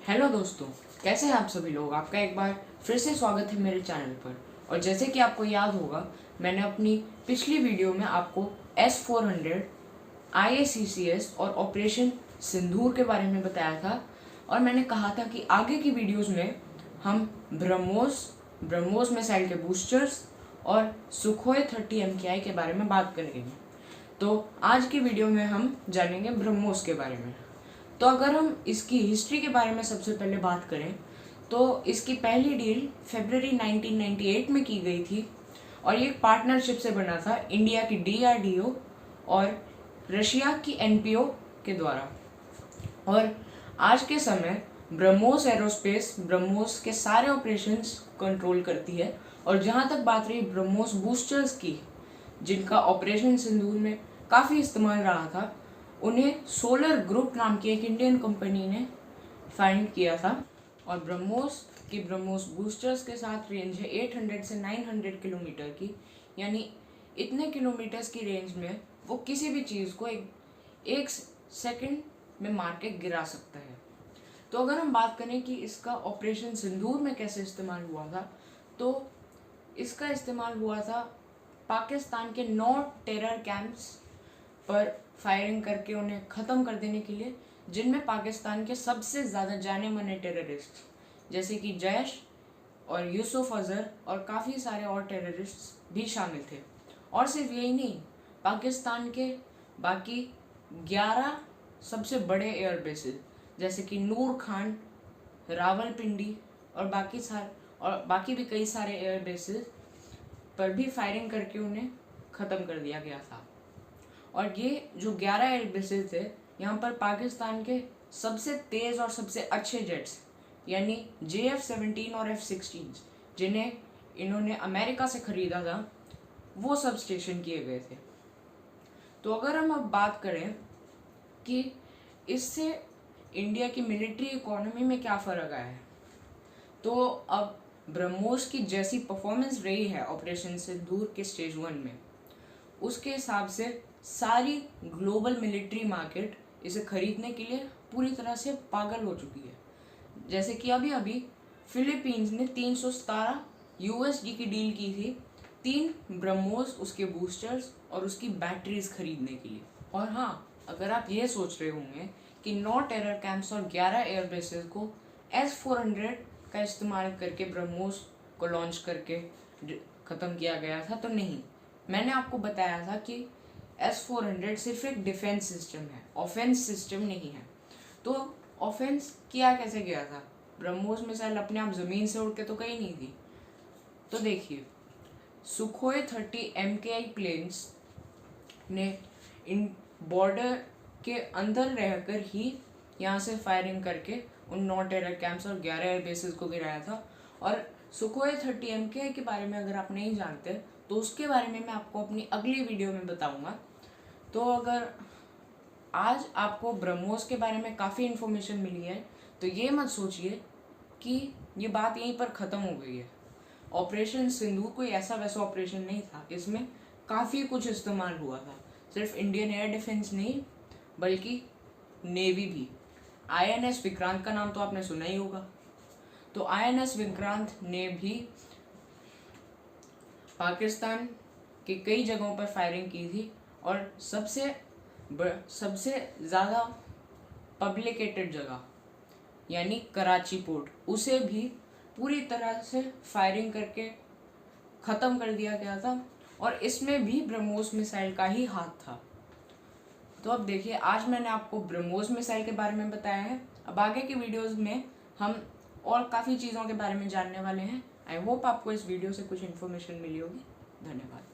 Hello दोस्तों, कैसे हैं आप सभी लोग। आपका एक बार फिर से स्वागत है मेरे चैनल पर। और जैसे कि आपको याद होगा, मैंने अपनी पिछली वीडियो में आपको S-400 IACCS और ऑपरेशन सिंदूर के बारे में बताया था। और मैंने कहा था कि आगे की वीडियोस में हम ब्रह्मोस मिसाइल के बूस्टर्स और सुखोई 30 MKI के बारे में बात करेंगे। तो आज की वीडियो में हम जानेंगे ब्रह्मोस के बारे में। तो अगर हम इसकी हिस्ट्री के बारे में सबसे पहले बात करें तो इसकी पहली डील फरवरी 1998 में की गई थी और ये एक पार्टनरशिप से बना था इंडिया की DRDO और रशिया की NPO के द्वारा। और आज के समय ब्रह्मोस एरोस्पेस ब्रह्मोस के सारे ऑपरेशंस कंट्रोल करती है। और जहाँ तक बात रही ब्रह्मोस बूस्टर्स की, जिनका ऑपरेशन सिंदूर में काफ़ी इस्तेमाल रहा था, उन्हें सोलर ग्रुप नाम की एक इंडियन कंपनी ने फाइंड किया था। और ब्रह्मोस बूस्टर्स के साथ रेंज है 800 से 900 किलोमीटर की, यानी इतने किलोमीटर्स की रेंज में वो किसी भी चीज़ को एक सेकंड में मार के गिरा सकता है। तो अगर हम बात करें कि इसका ऑपरेशन सिंदूर में कैसे इस्तेमाल हुआ था, तो इसका इस्तेमाल हुआ था पाकिस्तान के 9 टेरर कैंप्स पर फायरिंग करके उन्हें ख़त्म कर देने के लिए, जिनमें पाकिस्तान के सबसे ज़्यादा जाने माने टेररिस्ट जैसे कि जैश और यूसुफ अजहर और काफ़ी सारे और टेररिस्ट भी शामिल थे। और सिर्फ यही नहीं, पाकिस्तान के बाकी 11 सबसे बड़े एयर बेसेस जैसे कि नूर खान, रावलपिंडी और बाकी भी कई सारे एयर बेसेस पर भी फायरिंग करके उन्हें ख़त्म कर दिया गया था। और ये जो 11 एयर बेसेस थे, यहाँ पर पाकिस्तान के सबसे तेज़ और सबसे अच्छे जेट्स यानी JF-17 और F-16 जिन्हें इन्होंने अमेरिका से ख़रीदा था, वो सब स्टेशन किए गए थे। तो अगर हम अब बात करें कि इससे इंडिया की मिलिट्री इकोनॉमी में क्या फ़र्क आया है, तो अब ब्रह्मोस की जैसी परफॉर्मेंस रही है ऑपरेशन सिंदूर के स्टेज 1 में, उसके हिसाब से सारी ग्लोबल मिलिट्री मार्केट इसे खरीदने के लिए पूरी तरह से पागल हो चुकी है। जैसे कि अभी फिलीपींस ने 317 USD की डील की थी 3 ब्रह्मोस, उसके बूस्टर्स और उसकी बैटरीज खरीदने के लिए। और हाँ, अगर आप ये सोच रहे होंगे कि 9 टेरर कैंप्स और 11 एयर बेसेस को S-400 का इस्तेमाल करके ब्रह्मोस को लॉन्च करके ख़त्म किया गया था, तो नहीं। मैंने आपको बताया था कि S-400 सिर्फ एक डिफेंस सिस्टम है, ऑफेंस सिस्टम नहीं है। तो ऑफेंस किया कैसे गया था? ब्रह्मोस मिसाइल अपने आप ज़मीन से उड़ के तो कहीं नहीं थी। तो देखिए, सुखोई 30 MKI प्लेन्स ने इन बॉर्डर के अंदर रहकर ही यहाँ से फायरिंग करके उन 9 टेरर कैंप्स और 11 एयर बेसेस को गिराया था। और सुखोई 30 MKI के बारे में अगर आप नहीं जानते तो उसके बारे में मैं आपको अपनी अगली वीडियो में बताऊंगा। तो अगर आज आपको ब्रह्मोस के बारे में काफ़ी इन्फॉर्मेशन मिली है, तो ये मत सोचिए कि ये बात यहीं पर ख़त्म हो गई है। ऑपरेशन सिंदूर कोई ऐसा वैसा ऑपरेशन नहीं था, इसमें काफ़ी कुछ इस्तेमाल हुआ था। सिर्फ इंडियन एयर डिफेंस नहीं बल्कि नेवी भी। INS विक्रांत का नाम तो आपने सुना ही होगा। तो INS विक्रांत ने भी पाकिस्तान की कई जगहों पर फायरिंग की थी और सबसे ज़्यादा पब्लिकेटेड जगह यानी कराची पोर्ट, उसे भी पूरी तरह से फायरिंग करके ख़त्म कर दिया गया था। और इसमें भी ब्रह्मोस मिसाइल का ही हाथ था। तो अब देखिए, आज मैंने आपको ब्रह्मोस मिसाइल के बारे में बताया है। अब आगे की वीडियोस में हम और काफ़ी चीज़ों के बारे में जानने वाले हैं। आई होप आपको इस वीडियो से कुछ इन्फॉर्मेशन मिली होगी। धन्यवाद।